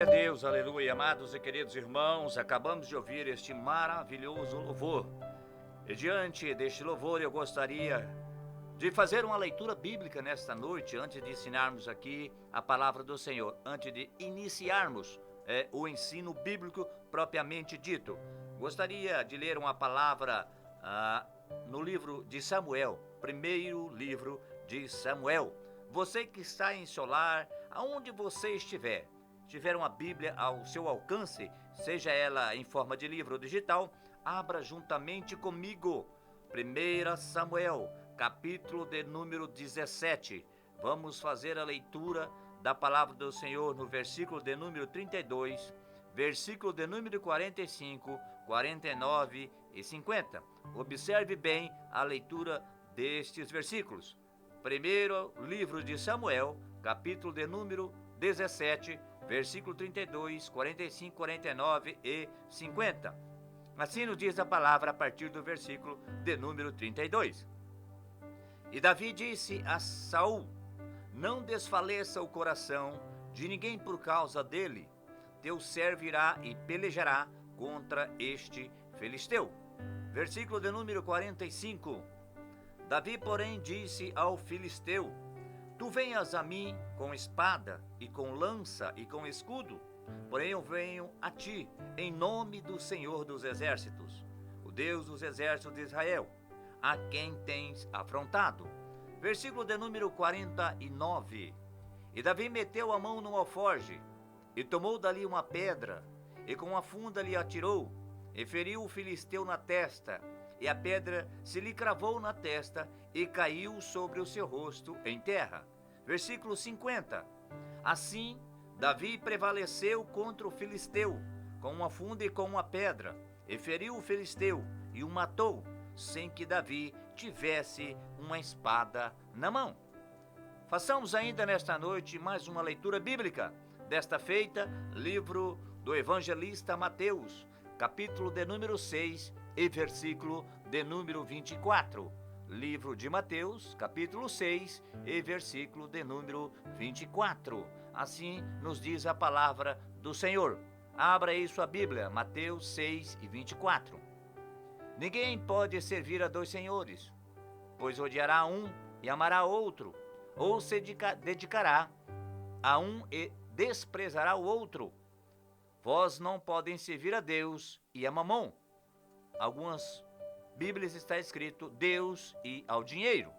Deus, aleluia, amados e queridos irmãos, acabamos de ouvir este maravilhoso louvor. E diante deste louvor eu gostaria de fazer uma leitura bíblica nesta noite, antes de ensinarmos aqui a palavra do Senhor, antes de iniciarmos o ensino bíblico propriamente dito. Gostaria de ler uma palavra no livro de Samuel, primeiro livro de Samuel. Você que está em seu lar, aonde você estiver, tiver uma Bíblia ao seu alcance, seja ela em forma de livro ou digital, abra juntamente comigo 1 Samuel, capítulo de número 17. Vamos fazer a leitura da palavra do Senhor no versículo de número 32, versículo de número 45, 49 e 50. Observe bem a leitura destes versículos. Primeiro livro de Samuel, capítulo de número 17, versículo 32, 45, 49 e 50. Assim nos diz a palavra a partir do versículo de número 32. E Davi disse a Saul: não desfaleça o coração de ninguém por causa dele. Teu servo irá e pelejará contra este filisteu. Versículo de número 45. Davi, porém, disse ao filisteu: tu venhas a mim com espada e com lança e com escudo, porém eu venho a ti em nome do Senhor dos Exércitos, o Deus dos Exércitos de Israel, a quem tens afrontado. Versículo de número 49. E Davi meteu a mão no alforje, e tomou dali uma pedra, e com a funda lhe atirou, e feriu o filisteu na testa, e a pedra se lhe cravou na testa, e caiu sobre o seu rosto em terra. Versículo 50. Assim, Davi prevaleceu contra o filisteu, com uma funda e com uma pedra, e feriu o filisteu, e o matou, sem que Davi tivesse uma espada na mão. Façamos ainda nesta noite mais uma leitura bíblica. Desta feita, livro do evangelista Mateus, capítulo de número 6 e versículo de número 24. Livro de Mateus, capítulo 6 e versículo de número 24. Assim nos diz a palavra do Senhor. Abra aí sua Bíblia, Mateus 6 e 24. Ninguém pode servir a dois senhores, pois odiará um e amará outro, ou se dedicará a um e desprezará o outro. Vós não podem servir a Deus e a Mamon. Algumas Bíblias está escrito Deus e ao dinheiro.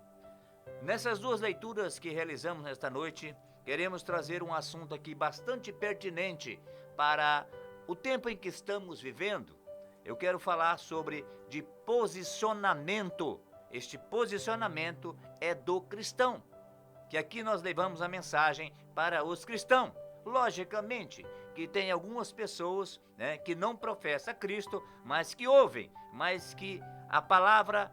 Nessas duas leituras que realizamos nesta noite, queremos trazer um assunto aqui bastante pertinente para o tempo em que estamos vivendo. Eu quero falar sobre de posicionamento. Este posicionamento é do cristão, que aqui nós levamos a mensagem para os cristãos. Logicamente que tem algumas pessoas, que não professam Cristo, mas que ouvem, mas que a palavra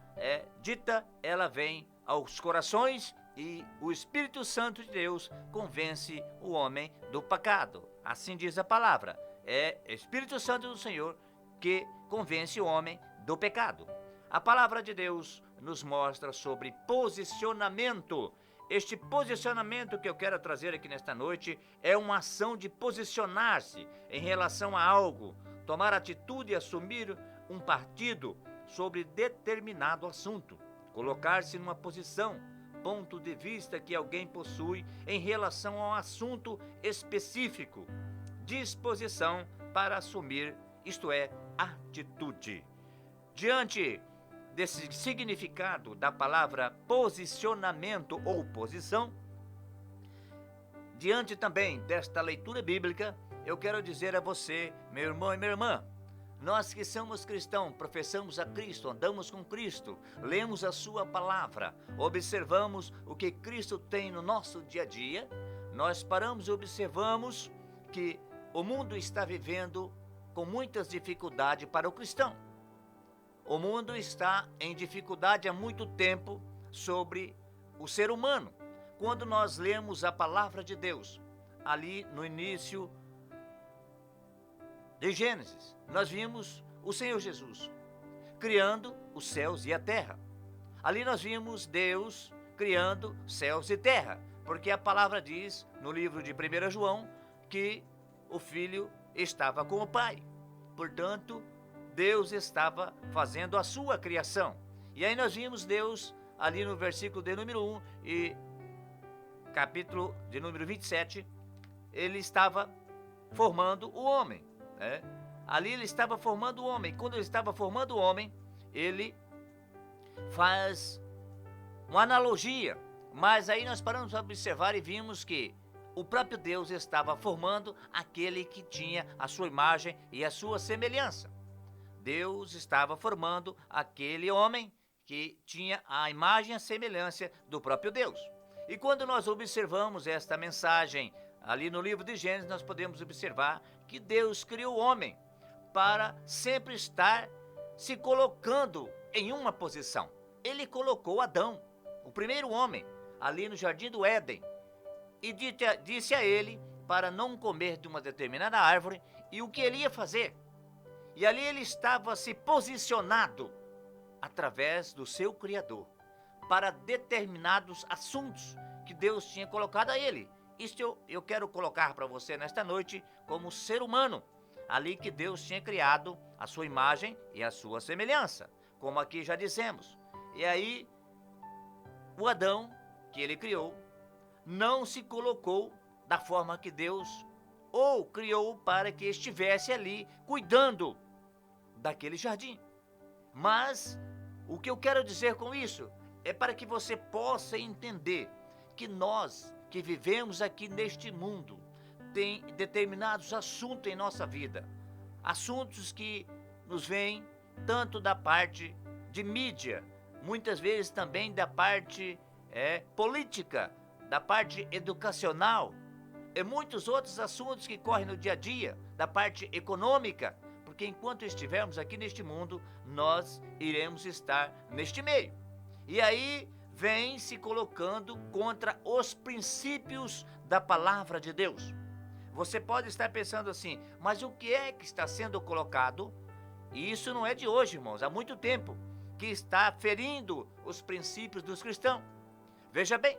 dita, ela vem aos corações e o Espírito Santo de Deus convence o homem do pecado. Assim diz a palavra, é Espírito Santo do Senhor que convence o homem do pecado. A palavra de Deus nos mostra sobre posicionamento. Este posicionamento que eu quero trazer aqui nesta noite é uma ação de posicionar-se em relação a algo, tomar atitude e assumir um partido sobre determinado assunto, colocar-se numa posição, ponto de vista que alguém possui em relação a um assunto específico, disposição para assumir, isto é, atitude. Diante desse significado da palavra posicionamento ou posição, diante também desta leitura bíblica, eu quero dizer a você, meu irmão e minha irmã, nós que somos cristãos, professamos a Cristo, andamos com Cristo, lemos a sua palavra, observamos o que Cristo tem no nosso dia a dia, nós paramos e observamos que o mundo está vivendo com muitas dificuldades para o cristão. O mundo está em dificuldade há muito tempo sobre o ser humano. Quando nós lemos a palavra de Deus, ali no início de Gênesis, nós vimos o Senhor Jesus criando os céus e a terra. Ali nós vimos Deus criando céus e terra, porque a palavra diz no livro de 1 João que o filho estava com o pai. Portanto, Deus estava fazendo a sua criação. E aí nós vimos Deus ali no versículo de número 1 e capítulo de número 27, ele estava formando o homem, né? Ali ele estava formando o homem. Quando ele estava formando o homem, ele faz uma analogia. Mas aí nós paramos para observar e vimos que o próprio Deus estava formando aquele que tinha a sua imagem e a sua semelhança. Deus estava formando aquele homem que tinha a imagem e a semelhança do próprio Deus. E quando nós observamos esta mensagem ali no livro de Gênesis, nós podemos observar que Deus criou o homem para sempre estar se colocando em uma posição. Ele colocou Adão, o primeiro homem, ali no jardim do Éden, e disse a ele para não comer de uma determinada árvore e o que ele ia fazer. E ali ele estava se posicionado através do seu Criador para determinados assuntos que Deus tinha colocado a ele. Isto eu quero colocar para você nesta noite como ser humano, ali que Deus tinha criado a sua imagem e a sua semelhança, como aqui já dissemos. E aí, o Adão, que ele criou, não se colocou da forma que Deus o criou para que estivesse ali cuidando daquele jardim. Mas o que eu quero dizer com isso é para que você possa entender que nós que vivemos aqui neste mundo tem determinados assuntos em nossa vida, assuntos que nos vêm tanto da parte de mídia, muitas vezes também da parte política, da parte educacional, e muitos outros assuntos que correm no dia a dia, da parte econômica, porque enquanto estivermos aqui neste mundo, nós iremos estar neste meio. E aí vem se colocando contra os princípios da palavra de Deus. Você pode estar pensando assim, mas o que é que está sendo colocado? E isso não é de hoje, irmãos, há muito tempo que está ferindo os princípios dos cristãos. Veja bem,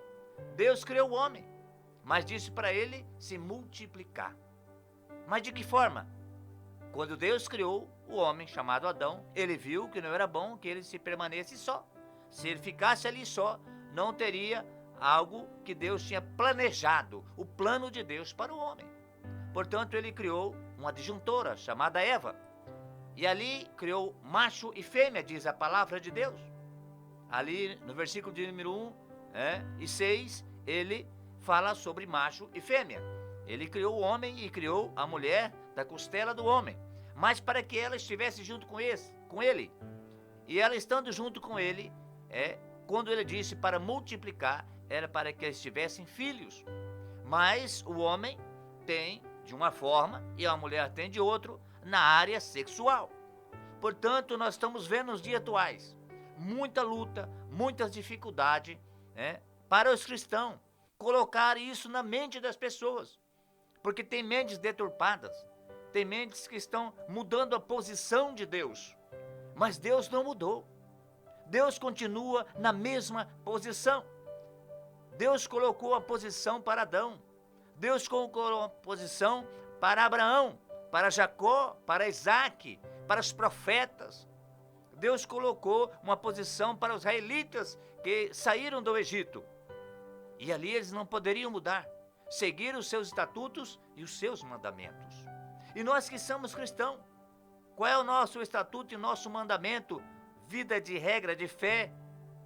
Deus criou o homem, mas disse para ele se multiplicar. Mas de que forma? Quando Deus criou o homem chamado Adão, ele viu que não era bom que ele se permanecesse só. Se ele ficasse ali só, não teria algo que Deus tinha planejado, o plano de Deus para o homem. Portanto, ele criou uma adjuntora chamada Eva. E ali criou macho e fêmea, diz a palavra de Deus. Ali no versículo de número 1 e 6, ele fala sobre macho e fêmea. Ele criou o homem e criou a mulher da costela do homem. Mas para que ela estivesse junto com ele. E ela estando junto com ele, quando ele disse para multiplicar, era para que eles tivessem filhos. Mas o homem tem de uma forma e a mulher tem de outro na área sexual. Portanto, nós estamos vendo nos dias atuais muita luta, muitas dificuldades para os cristãos colocar isso na mente das pessoas. Porque tem mentes deturpadas, tem mentes que estão mudando a posição de Deus. Mas Deus não mudou. Deus continua na mesma posição. Deus colocou a posição para Adão. Deus colocou a posição para Abraão, para Jacó, para Isaac, para os profetas. Deus colocou uma posição para os israelitas que saíram do Egito. E ali eles não poderiam mudar, seguir os seus estatutos e os seus mandamentos. E nós que somos cristãos, qual é o nosso estatuto e nosso mandamento? Vida de regra de fé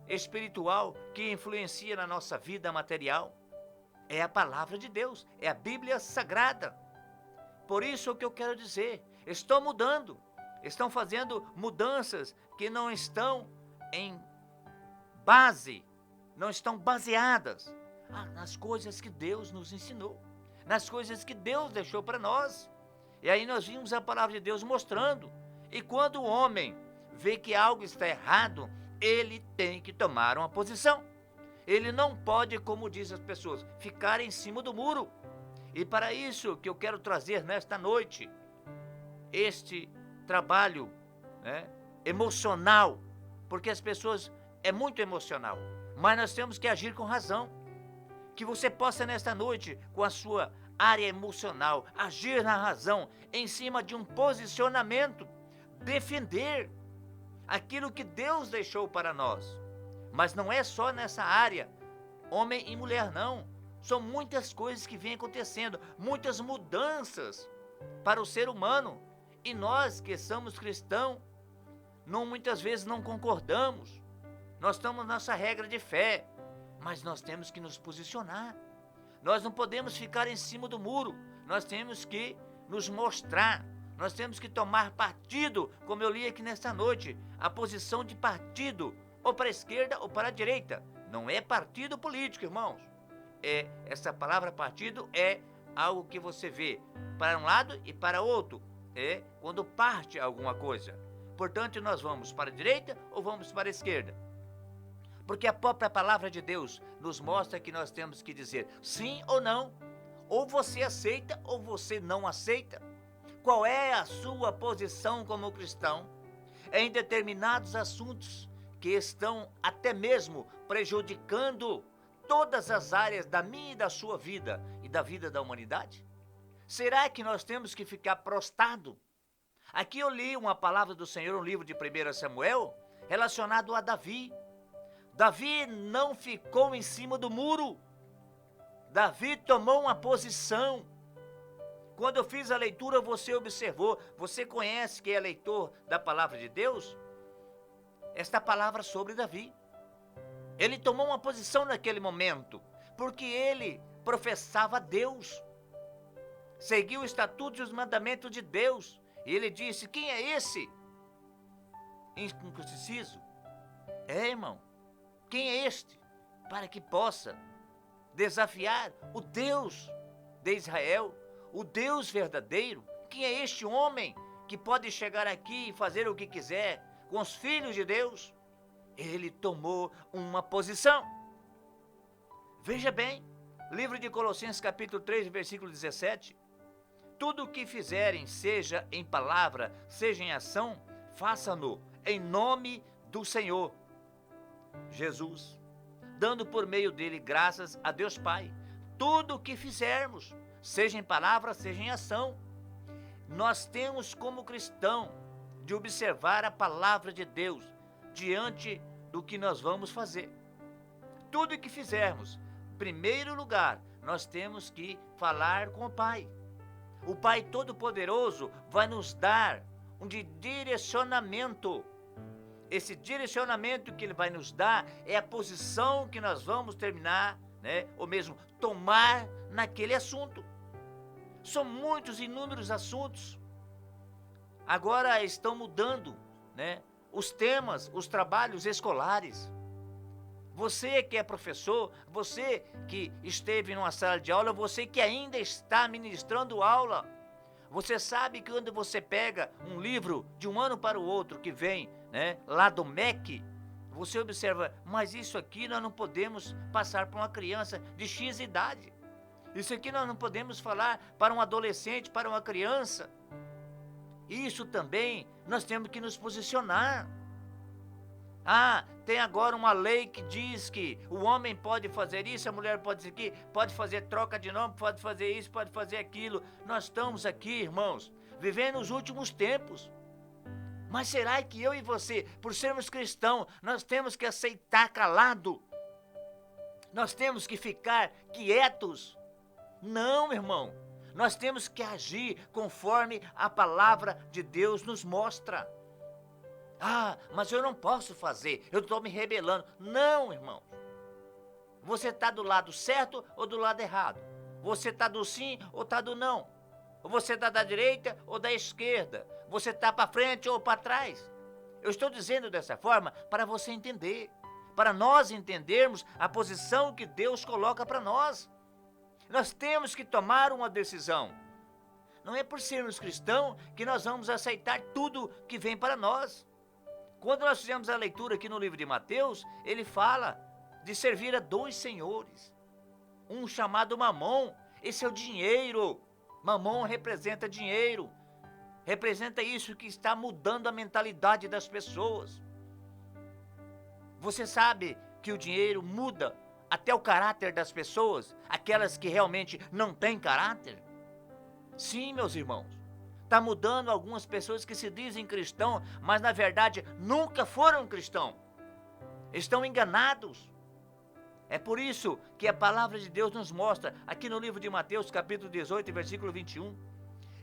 espiritual que influencia na nossa vida material. É a palavra de Deus, é a Bíblia Sagrada. Por isso o que eu quero dizer, estão mudando, estão fazendo mudanças que não estão em base, não estão baseadas nas coisas que Deus nos ensinou, nas coisas que Deus deixou para nós. E aí nós vimos a palavra de Deus mostrando. E quando o homem vê que algo está errado, ele tem que tomar uma posição. Ele não pode, como dizem as pessoas, ficar em cima do muro. E para isso que eu quero trazer nesta noite, este trabalho emocional, porque as pessoas é muito emocional, mas nós temos que agir com razão. Que você possa nesta noite, com a sua área emocional, agir na razão, em cima de um posicionamento, defender aquilo que Deus deixou para nós. Mas não é só nessa área, homem e mulher não. São muitas coisas que vêm acontecendo, muitas mudanças para o ser humano. E nós que somos cristãos, muitas vezes não concordamos. Nós temos nossa regra de fé, mas nós temos que nos posicionar. Nós não podemos ficar em cima do muro, nós temos que nos mostrar, nós temos que tomar partido, como eu li aqui nesta noite, a posição de partido, ou para a esquerda ou para a direita. Não é partido político, irmãos. Essa palavra partido é algo que você vê para um lado e para outro. É quando parte alguma coisa. Portanto, nós vamos para a direita ou vamos para a esquerda? Porque a própria palavra de Deus nos mostra que nós temos que dizer sim ou não. Ou você aceita ou você não aceita. Qual é a sua posição como cristão em determinados assuntos que estão até mesmo prejudicando todas as áreas da minha e da sua vida e da vida da humanidade? Será que nós temos que ficar prostrado? Aqui eu li uma palavra do Senhor, um livro de 1 Samuel, relacionado a Davi. Davi não ficou em cima do muro. Davi tomou uma posição. Quando eu fiz a leitura, você observou, você conhece que é leitor da palavra de Deus? Esta palavra sobre Davi. Ele tomou uma posição naquele momento, porque ele professava Deus. Seguiu os estatutos e os mandamentos de Deus. E ele disse, quem é esse? Incircunciso. Irmão, quem é este? Para que possa desafiar o Deus de Israel, o Deus verdadeiro. Quem é este homem que pode chegar aqui e fazer o que quiser com os filhos de Deus? Ele tomou uma posição. Veja bem, livro de Colossenses capítulo 3, versículo 17. Tudo o que fizerem, seja em palavra, seja em ação, faça-no em nome do Senhor Jesus, dando por meio dele graças a Deus Pai. Tudo o que fizermos, seja em palavra, seja em ação, nós temos como cristão de observar a palavra de Deus diante do que nós vamos fazer. Tudo o que fizermos, em primeiro lugar, nós temos que falar com o Pai. O Pai Todo-Poderoso vai nos dar um direcionamento. Esse direcionamento que Ele vai nos dar é a posição que nós vamos terminar, ou mesmo tomar naquele assunto. São muitos, inúmeros assuntos. Agora estão mudando, os temas, os trabalhos escolares. Você que é professor, você que esteve numa sala de aula, você que ainda está ministrando aula, você sabe que quando você pega um livro de um ano para o outro que vem, lá do MEC, você observa, mas isso aqui nós não podemos passar para uma criança de X idade. Isso aqui nós não podemos falar para um adolescente, para uma criança. Isso também nós temos que nos posicionar. Tem agora uma lei que diz que o homem pode fazer isso, a mulher pode fazer aquilo, pode fazer troca de nome, pode fazer isso, pode fazer aquilo. Nós estamos aqui, irmãos, vivendo os últimos tempos. Mas será que eu e você, por sermos cristãos, nós temos que aceitar calado? Nós temos que ficar quietos? Não, irmão. Nós temos que agir conforme a palavra de Deus nos mostra. Mas eu não posso fazer, eu estou me rebelando. Não, irmão. Você está do lado certo ou do lado errado? Você está do sim ou está do não? Você está da direita ou da esquerda? Você está para frente ou para trás? Eu estou dizendo dessa forma para você entender, para nós entendermos a posição que Deus coloca para nós. Nós temos que tomar uma decisão. Não é por sermos cristãos que nós vamos aceitar tudo que vem para nós. Quando nós fizemos a leitura aqui no livro de Mateus, ele fala de servir a dois senhores. Um chamado Mamom, esse é o dinheiro. Mamom representa dinheiro. Representa isso que está mudando a mentalidade das pessoas. Você sabe que o dinheiro muda até o caráter das pessoas, aquelas que realmente não têm caráter? Sim, meus irmãos, está mudando algumas pessoas que se dizem cristão, mas na verdade nunca foram cristão. Estão enganados. É por isso que a palavra de Deus nos mostra, aqui no livro de Mateus, capítulo 18, versículo 21.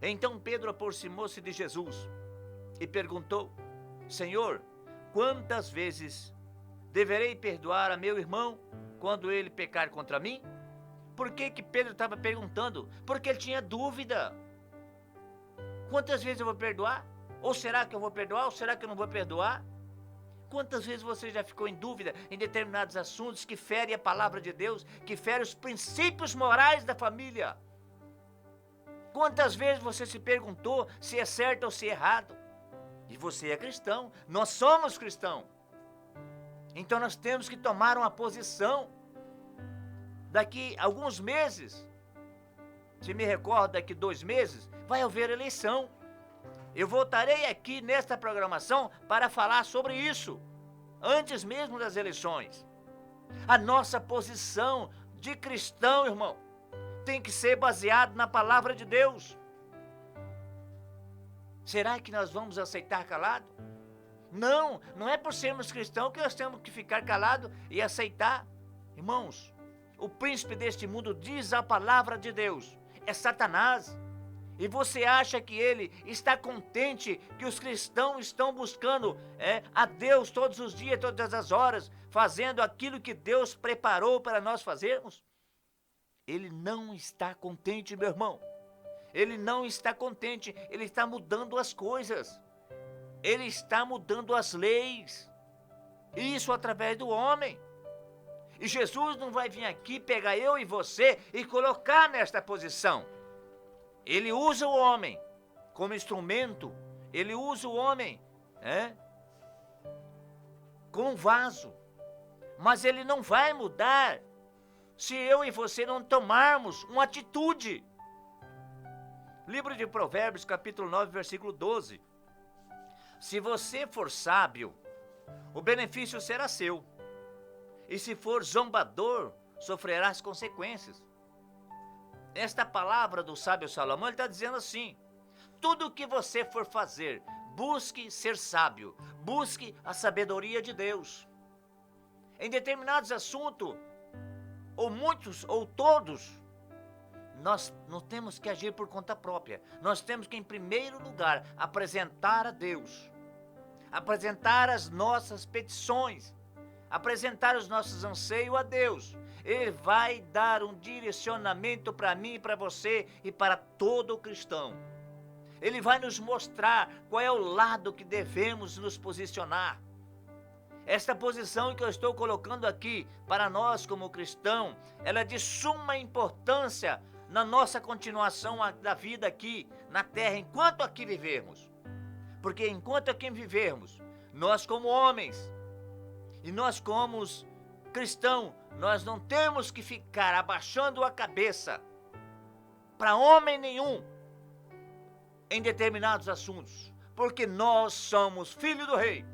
Então Pedro aproximou-se de Jesus e perguntou: Senhor, quantas vezes deverei perdoar a meu irmão quando ele pecar contra mim? Por que Pedro estava perguntando? Porque ele tinha dúvida. Quantas vezes eu vou perdoar? Ou será que eu vou perdoar? Ou será que eu não vou perdoar? Quantas vezes você já ficou em dúvida em determinados assuntos que ferem a palavra de Deus, que ferem os princípios morais da família? Quantas vezes você se perguntou se é certo ou se é errado? E você é cristão, nós somos cristãos. Então nós temos que tomar uma posição. Daqui a alguns meses, se me recordo, daqui 2 meses, vai haver eleição. Eu voltarei aqui nesta programação para falar sobre isso, antes mesmo das eleições. A nossa posição de cristão, irmão, tem que ser baseada na palavra de Deus. Será que nós vamos aceitar calado? Não, não é por sermos cristãos que nós temos que ficar calado e aceitar. Irmãos, o príncipe deste mundo, diz a palavra de Deus, é Satanás. E você acha que ele está contente que os cristãos estão buscando a Deus todos os dias, todas as horas, fazendo aquilo que Deus preparou para nós fazermos? Ele não está contente, meu irmão. Ele não está contente, ele está mudando as coisas. Ele está mudando as leis. Isso através do homem. E Jesus não vai vir aqui pegar eu e você e colocar nesta posição. Ele usa o homem como instrumento, ele usa o homem como um vaso, mas ele não vai mudar se eu e você não tomarmos uma atitude. Livro de Provérbios, capítulo 9, versículo 12. Se você for sábio, o benefício será seu, e se for zombador, sofrerá as consequências. Esta palavra do sábio Salomão, ele está dizendo assim: tudo o que você for fazer, busque ser sábio, busque a sabedoria de Deus. Em determinados assuntos, ou muitos, ou todos, nós não temos que agir por conta própria. Nós temos que, em primeiro lugar, apresentar a Deus, apresentar as nossas petições, apresentar os nossos anseios a Deus. Ele vai dar um direcionamento para mim, para você e para todo cristão. Ele vai nos mostrar qual é o lado que devemos nos posicionar. Esta posição que eu estou colocando aqui para nós como cristão, ela é de suma importância na nossa continuação da vida aqui na terra, enquanto aqui vivermos. Porque enquanto aqui vivermos, nós como homens e nós como cristãos, nós não temos que ficar abaixando a cabeça para homem nenhum em determinados assuntos, porque nós somos filhos do rei.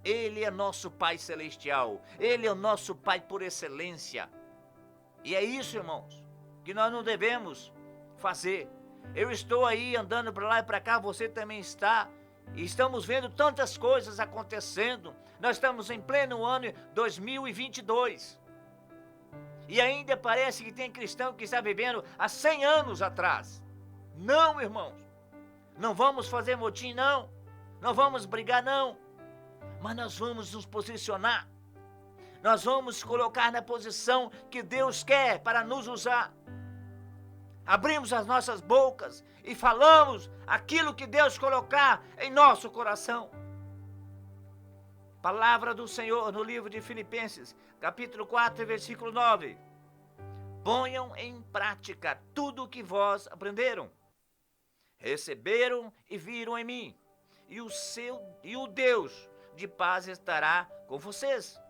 Ele é nosso Pai Celestial, Ele é o nosso Pai por excelência. E é isso, irmãos, que nós não devemos fazer. Eu estou aí andando para lá e para cá, você também está, e estamos vendo tantas coisas acontecendo. Nós estamos em pleno ano 2022. E ainda parece que tem cristão que está vivendo há 100 anos atrás. Não, irmãos. Não vamos fazer motim, não. Não vamos brigar, não. Mas nós vamos nos posicionar. Nós vamos colocar na posição que Deus quer para nos usar. Abrimos as nossas bocas e falamos aquilo que Deus colocar em nosso coração. Palavra do Senhor no livro de Filipenses, capítulo 4, versículo 9. Ponham em prática tudo o que vós aprenderam, receberam e viram em mim, e o Deus de paz estará com vocês.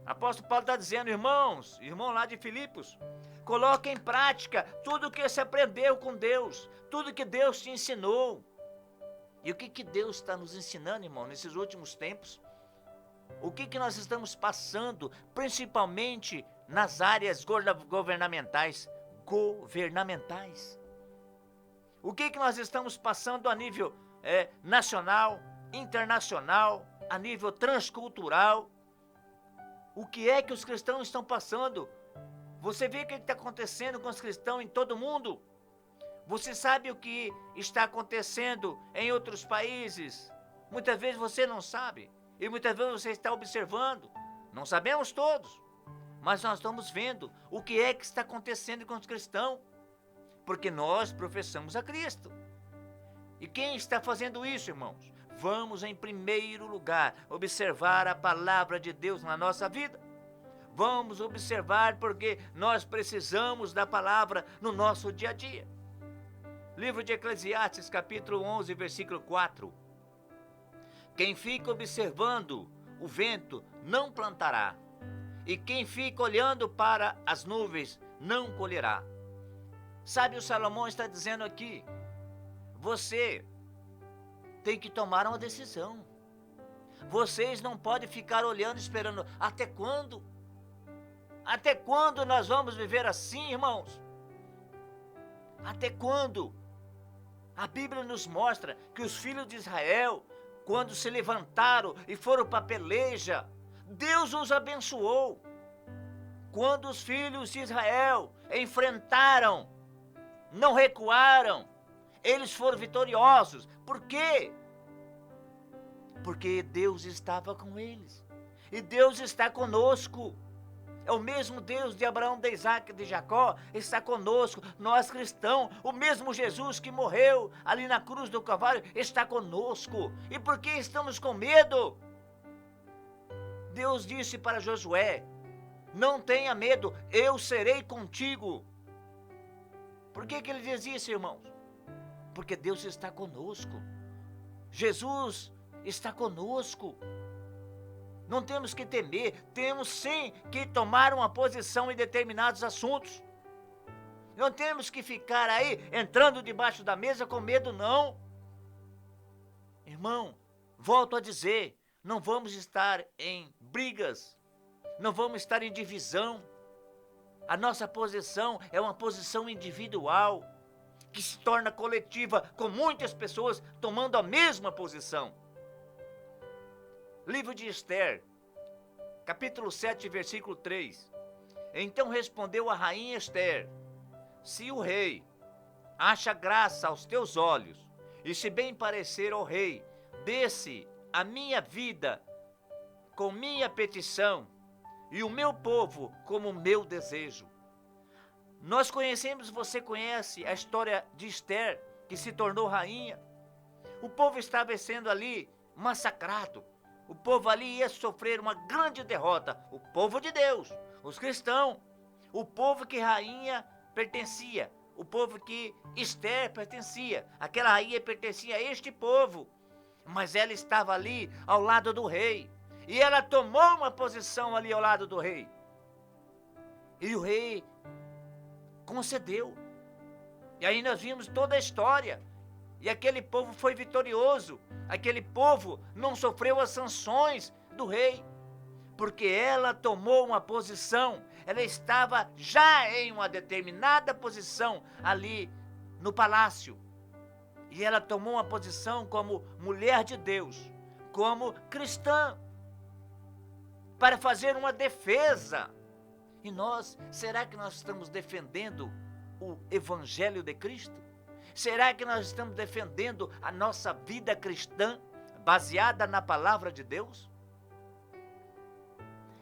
Apóstolo Paulo está dizendo, irmãos, irmão lá de Filipos, coloque em prática tudo o que você aprendeu com Deus, tudo que Deus te ensinou. E o que Deus está nos ensinando, irmão, nesses últimos tempos? O que nós estamos passando, principalmente nas áreas governamentais? O que nós estamos passando a nível nacional, internacional, a nível transcultural? O que é que os cristãos estão passando? Você vê o que está acontecendo com os cristãos em todo o mundo? Você sabe o que está acontecendo em outros países? Muitas vezes você não sabe. E muitas vezes você está observando. Não sabemos todos. Mas nós estamos vendo o que é que está acontecendo com os cristãos. Porque nós professamos a Cristo. E quem está fazendo isso, irmãos? Vamos, em primeiro lugar, observar a palavra de Deus na nossa vida. Vamos observar porque nós precisamos da palavra no nosso dia a dia. Livro de Eclesiastes, capítulo 11, versículo 4. Quem fica observando o vento não plantará, e quem fica olhando para as nuvens não colherá. Sabe, o Salomão está dizendo aqui, você tem que tomar uma decisão. Vocês não podem ficar olhando, esperando. Até quando? Até quando nós vamos viver assim, irmãos? Até quando? A Bíblia nos mostra que os filhos de Israel, quando se levantaram e foram para a peleja, Deus os abençoou. Quando os filhos de Israel enfrentaram, não recuaram, eles foram vitoriosos. Por quê? Porque Deus estava com eles. E Deus está conosco. É o mesmo Deus de Abraão, de Isaac e de Jacó, está conosco. Nós cristãos, o mesmo Jesus que morreu ali na cruz do Calvário, está conosco. E por que estamos com medo? Deus disse para Josué, não tenha medo, eu serei contigo. Por que ele diz isso, irmãos? Porque Deus está conosco. Jesus está conosco. Não temos que temer, temos sim que tomar uma posição em determinados assuntos. Não temos que ficar aí entrando debaixo da mesa com medo, não. Irmão, volto a dizer, não vamos estar em brigas, não vamos estar em divisão. A nossa posição é uma posição individual, que se torna coletiva, com muitas pessoas tomando a mesma posição. Livro de Esther, capítulo 7, versículo 3. Então respondeu a rainha Esther, se o rei acha graça aos teus olhos, e se bem parecer ao rei, desse a minha vida com minha petição, e o meu povo como meu desejo. Nós conhecemos, você conhece a história de Esther, que se tornou rainha. O povo estava sendo ali massacrado. O povo ali ia sofrer uma grande derrota. O povo de Deus, os cristãos, o povo que rainha pertencia, o povo que Esther pertencia. Aquela rainha pertencia a este povo, mas ela estava ali ao lado do rei. E ela tomou uma posição ali ao lado do rei. E o rei concedeu. E aí nós vimos toda a história. E aquele povo foi vitorioso. Aquele povo não sofreu as sanções do rei, porque ela tomou uma posição. Ela estava já em uma determinada posição ali no palácio. E ela tomou uma posição como mulher de Deus, como cristã, para fazer uma defesa. E nós, será que nós estamos defendendo o Evangelho de Cristo? Será que nós estamos defendendo a nossa vida cristã baseada na palavra de Deus?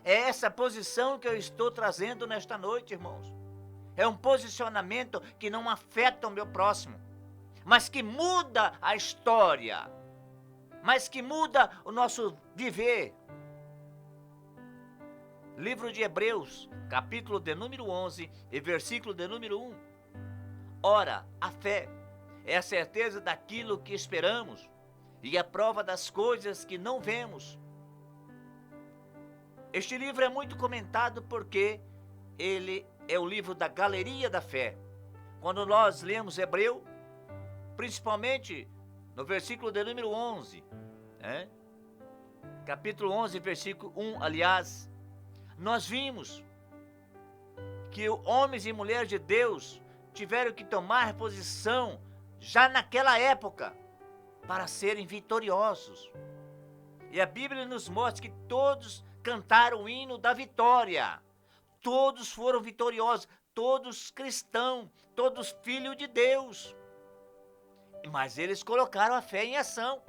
É essa posição que eu estou trazendo nesta noite, irmãos. É um posicionamento que não afeta o meu próximo, mas que muda a história, mas que muda o nosso viver. Livro de Hebreus, capítulo de número 11 e versículo de número 1. Ora, a fé é a certeza daquilo que esperamos e a prova das coisas que não vemos. Este livro é muito comentado porque ele é o livro da galeria da fé. Quando nós lemos Hebreu, principalmente no versículo de número 11, capítulo 11, versículo 1, aliás, nós vimos que homens e mulheres de Deus tiveram que tomar posição já naquela época para serem vitoriosos. E a Bíblia nos mostra que todos cantaram o hino da vitória. Todos foram vitoriosos, todos cristãos, todos filhos de Deus. Mas eles colocaram a fé em ação.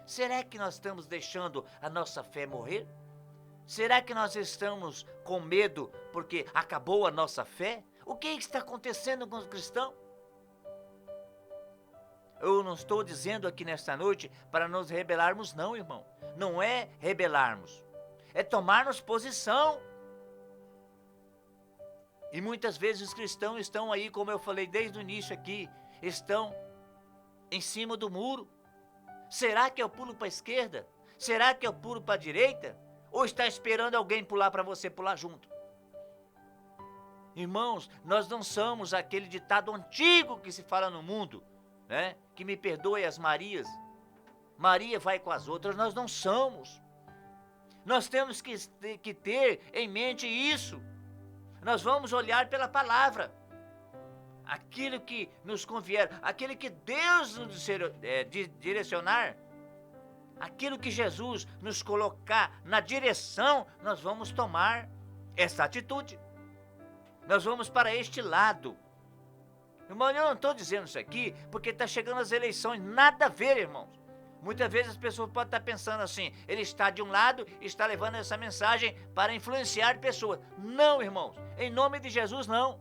Será que nós estamos deixando a nossa fé morrer? Será que nós estamos com medo porque acabou a nossa fé? O que está acontecendo com os cristãos? Eu não estou dizendo aqui nesta noite para nos rebelarmos, não, irmão. Não é rebelarmos, é tomarmos posição. E muitas vezes os cristãos estão aí, como eu falei desde o início aqui, estão em cima do muro. Será que eu pulo para a esquerda? Será que eu pulo para a direita? Ou está esperando alguém pular para você pular junto? Irmãos, nós não somos aquele ditado antigo que se fala no mundo, né? Que me perdoe as Marias. Maria vai com as outras, nós não somos. Nós temos que ter em mente isso. Nós vamos olhar pela palavra. Aquilo que nos convier, aquilo que Deus nos direcionar, aquilo que Jesus nos colocar na direção, nós vamos tomar essa atitude. Nós vamos para este lado. Irmão, eu não estou dizendo isso aqui porque está chegando as eleições, nada a ver, irmãos. Muitas vezes as pessoas podem estar pensando assim, ele está de um lado e está levando essa mensagem para influenciar pessoas. Não, irmãos, em nome de Jesus, não.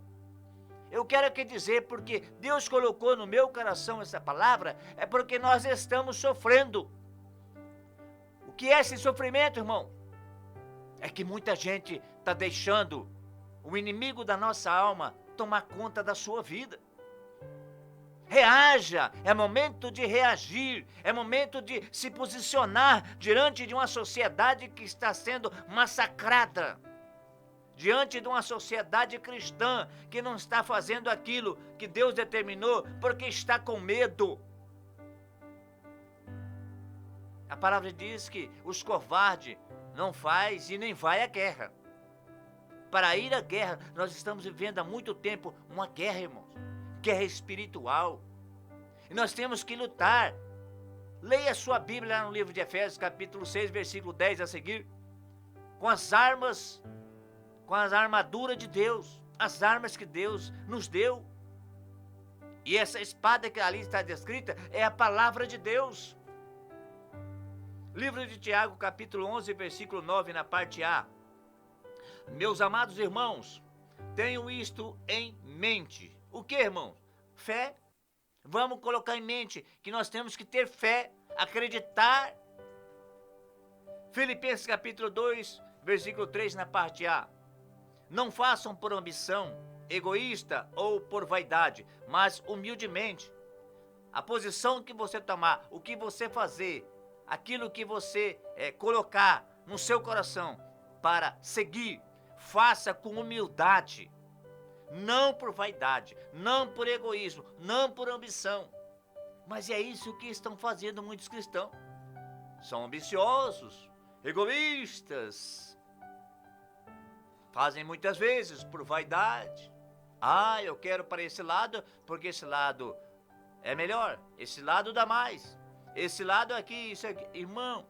Eu quero aqui dizer, porque Deus colocou no meu coração essa palavra, é porque nós estamos sofrendo. O que é esse sofrimento, irmão? É que muita gente está deixando o inimigo da nossa alma tomar conta da sua vida. Reaja, é momento de reagir, é momento de se posicionar diante de uma sociedade que está sendo massacrada. Diante de uma sociedade cristã que não está fazendo aquilo que Deus determinou porque está com medo. A palavra diz que os covardes não faz e nem vai à guerra. Para ir à guerra, nós estamos vivendo há muito tempo uma guerra, irmãos. Guerra espiritual. E nós temos que lutar. Leia a sua Bíblia lá no livro de Efésios, capítulo 6, versículo 10 a seguir. Com as armas, com as armaduras de Deus, as armas que Deus nos deu. E essa espada que ali está descrita é a palavra de Deus. Livro de Tiago, capítulo 11, versículo 9, na parte A. Meus amados irmãos, tenham isto em mente. O que, irmãos? Fé. Vamos colocar em mente que nós temos que ter fé, acreditar. Filipenses capítulo 2, versículo 3, na parte A. Não façam por ambição egoísta ou por vaidade, mas humildemente. A posição que você tomar, o que você fazer, aquilo que você colocar no seu coração para seguir, faça com humildade. Não por vaidade, não por egoísmo, não por ambição. Mas é isso que estão fazendo muitos cristãos. São ambiciosos, egoístas. Fazem muitas vezes por vaidade. Ah, eu quero para esse lado, porque esse lado é melhor. Esse lado dá mais. Esse lado aqui, isso aqui. Irmãos,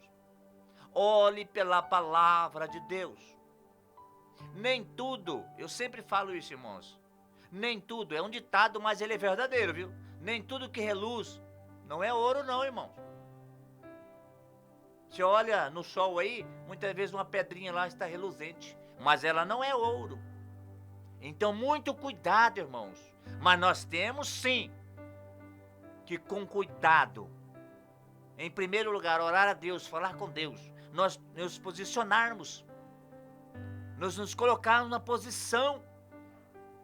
olhe pela palavra de Deus. Nem tudo, eu sempre falo isso, irmãos. Nem tudo, é um ditado, mas ele é verdadeiro, viu? Nem tudo que reluz não é ouro não, irmãos. Você olha no sol aí, muitas vezes uma pedrinha lá está reluzente, mas ela não é ouro. Então muito cuidado, irmãos. Mas nós temos sim que com cuidado, em primeiro lugar, orar a Deus, falar com Deus, nós nos posicionarmos, nos colocarmos na posição.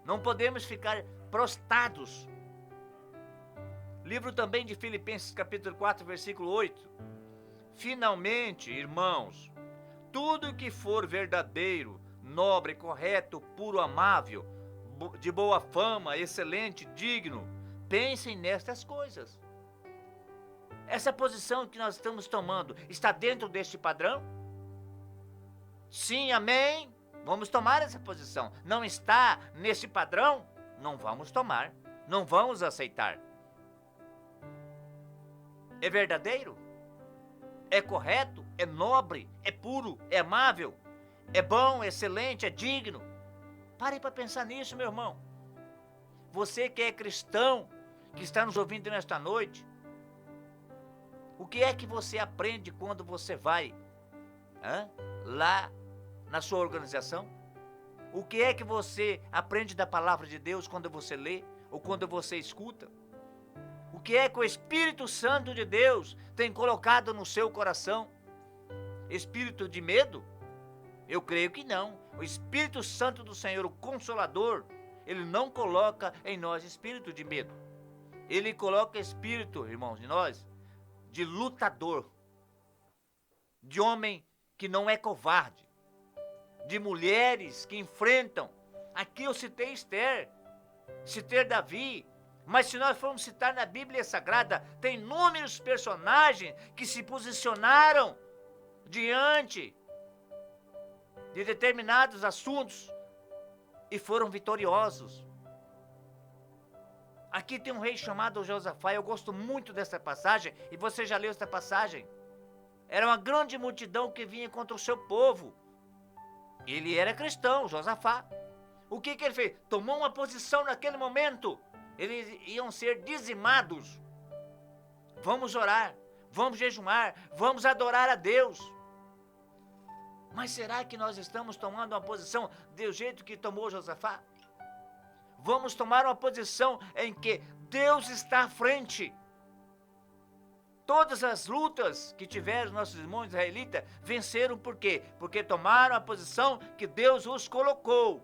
Não podemos ficar prostrados. Livro também de Filipenses capítulo 4, versículo 8. Finalmente, irmãos, tudo que for verdadeiro, nobre, correto, puro, amável, de boa fama, excelente, digno, pensem nestas coisas. Essa posição que nós estamos tomando está dentro deste padrão? Sim, amém? Vamos tomar essa posição. Não está nesse padrão? Não vamos tomar. Não vamos aceitar. É verdadeiro? É correto? É nobre? É puro? É amável? É bom? É excelente? É digno? Pare para pensar nisso, meu irmão. Você que é cristão, que está nos ouvindo nesta noite, o que é que você aprende quando você vai lá na sua organização? O que é que você aprende da palavra de Deus quando você lê ou quando você escuta? O que é que o Espírito Santo de Deus tem colocado no seu coração? Espírito de medo? Eu creio que não. O Espírito Santo do Senhor, o Consolador, ele não coloca em nós espírito de medo. Ele coloca espírito, irmãos, em nós, de lutador, de homem que não é covarde, de mulheres que enfrentam. Aqui eu citei Esther, citei Davi, mas se nós formos citar na Bíblia Sagrada, tem inúmeros personagens que se posicionaram diante de determinados assuntos e foram vitoriosos. Aqui tem um rei chamado Josafá, eu gosto muito dessa passagem, e você já leu essa passagem. Era uma grande multidão que vinha contra o seu povo. Ele era cristão, Josafá. O que ele fez? Tomou uma posição naquele momento. Eles iam ser dizimados. Vamos orar, vamos jejuar, vamos adorar a Deus. Mas será que nós estamos tomando uma posição do jeito que tomou Josafá? Vamos tomar uma posição em que Deus está à frente. Todas as lutas que tiveram nossos irmãos israelitas venceram por quê? Porque tomaram a posição que Deus os colocou.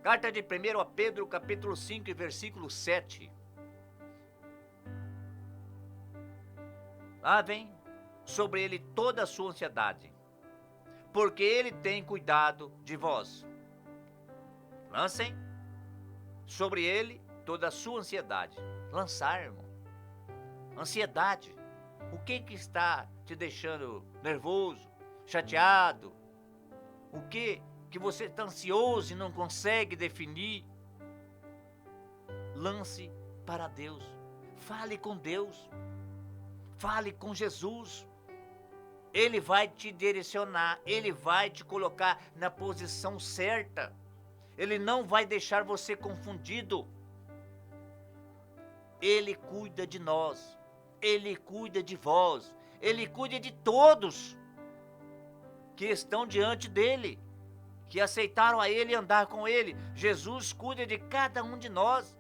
Carta de 1 a Pedro, capítulo 5, versículo 7. Lá vem sobre ele toda a sua ansiedade, porque ele tem cuidado de vós. Lancem sobre ele toda a sua ansiedade. Lançar, irmão. Ansiedade. O que está te deixando nervoso, chateado? O que você está ansioso e não consegue definir? Lance para Deus. Fale com Deus. Fale com Jesus. Ele vai te direcionar. Ele vai te colocar na posição certa. Ele não vai deixar você confundido. Ele cuida de nós. Ele cuida de vós. Ele cuida de todos que estão diante dele, que aceitaram a ele e andar com ele. Jesus cuida de cada um de nós.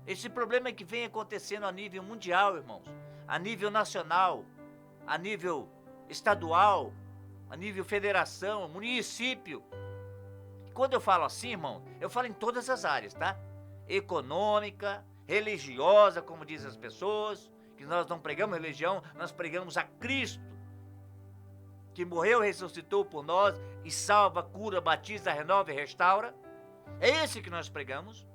Esse problema que vem acontecendo a nível mundial, irmãos, a nível nacional, a nível estadual, a nível federação, município. Quando eu falo assim, irmão, eu falo em todas as áreas, tá? Econômica, religiosa, como dizem as pessoas, que nós não pregamos religião, nós pregamos a Cristo, que morreu e ressuscitou por nós e salva, cura, batiza, renova e restaura. É esse que nós pregamos.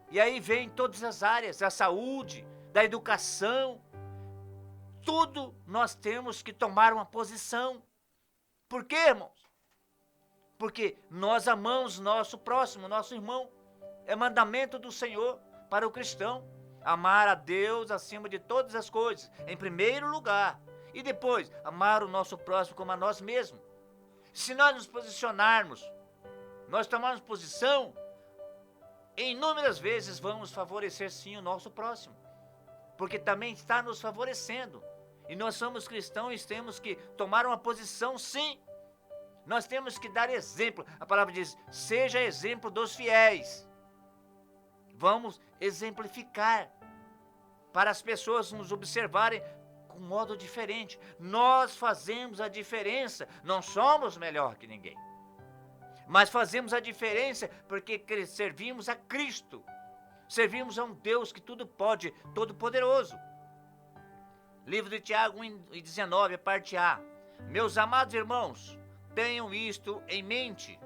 E aí vem todas as áreas, a saúde, da educação, tudo nós temos que tomar uma posição. Por quê, irmãos? Porque nós amamos nosso próximo, nosso irmão. É mandamento do Senhor para o cristão. Amar a Deus acima de todas as coisas, em primeiro lugar. E depois, amar o nosso próximo como a nós mesmos. Se nós nos posicionarmos, nós tomarmos posição, inúmeras vezes vamos favorecer sim o nosso próximo. Porque também está nos favorecendo. E nós somos cristãos e temos que tomar uma posição sim. Nós temos que dar exemplo. A palavra diz, seja exemplo dos fiéis. Vamos exemplificar para as pessoas nos observarem com um modo diferente. Nós fazemos a diferença. Não somos melhor que ninguém. Mas fazemos a diferença porque servimos a Cristo. Servimos a um Deus que tudo pode, todo poderoso. Livro de Tiago 1:19, parte A. Meus amados irmãos, tenham isto em mente.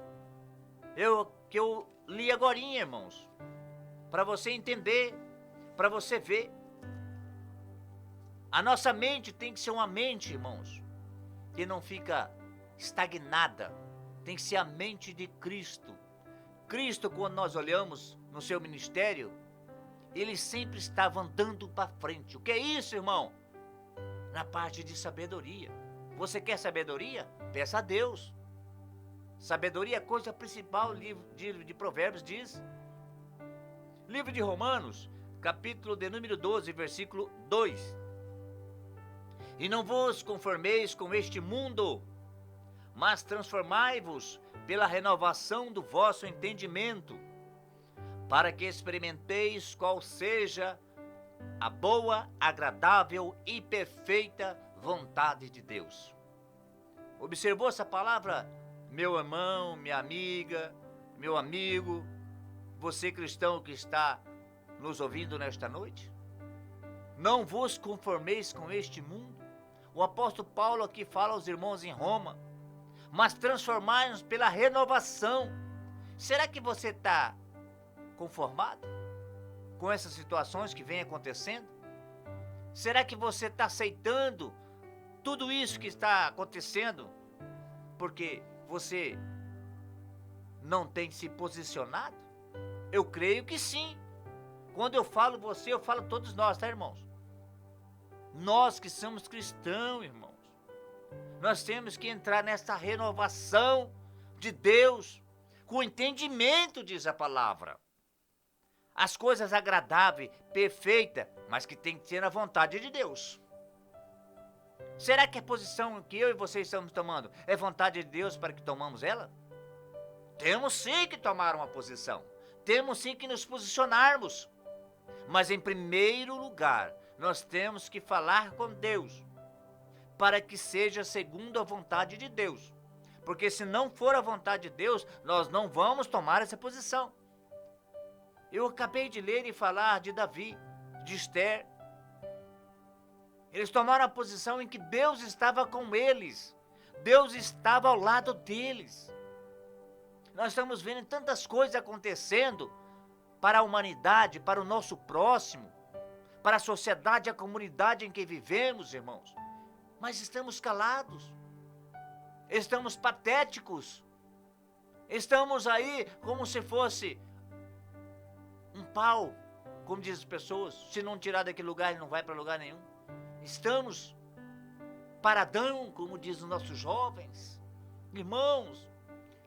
Que eu li agorinha, irmãos. para você entender, para você ver. A nossa mente tem que ser uma mente, irmãos, que não fica estagnada. Tem que ser a mente de Cristo. Cristo, quando nós olhamos no seu ministério, ele sempre estava andando para frente. O que é isso, irmão? Na parte de sabedoria. Você quer sabedoria? Peça a Deus. Sabedoria é a coisa principal, o livro de Provérbios diz. Livro de Romanos, capítulo de número 12, versículo 2. E não vos conformeis com este mundo, mas transformai-vos pela renovação do vosso entendimento, para que experimenteis qual seja a boa, agradável e perfeita vontade de Deus. Observou essa palavra, meu irmão, minha amiga, meu amigo, você cristão que está nos ouvindo nesta noite? Não vos conformeis com este mundo. O apóstolo Paulo aqui fala aos irmãos em Roma, mas transformai-nos pela renovação. Será que você está conformado com essas situações que vêm acontecendo? Será que você está aceitando tudo isso que está acontecendo porque você não tem se posicionado? Eu creio que sim. Quando eu falo você, eu falo todos nós, tá, irmãos? Nós que somos cristãos, irmãos, nós temos que entrar nessa renovação de Deus, com entendimento, diz a palavra. As coisas agradáveis, perfeitas, mas que tem que ser na vontade de Deus. Será que a posição que eu e você estamos tomando é vontade de Deus para que tomamos ela? Temos sim que tomar uma posição. Temos sim que nos posicionarmos. Mas em primeiro lugar, nós temos que falar com Deus, para que seja segundo a vontade de Deus. Porque se não for a vontade de Deus, nós não vamos tomar essa posição. Eu acabei de ler e falar de Davi, de Esther. Eles tomaram a posição em que Deus estava com eles. Deus estava ao lado deles. Nós estamos vendo tantas coisas acontecendo para a humanidade, para o nosso próximo, para a sociedade, a comunidade em que vivemos, irmãos. Mas estamos calados. Estamos patéticos. Estamos aí como se fosse um pau, como dizem as pessoas. Se não tirar daquele lugar, ele não vai para lugar nenhum. Estamos paradão, como dizem os nossos jovens. Irmãos,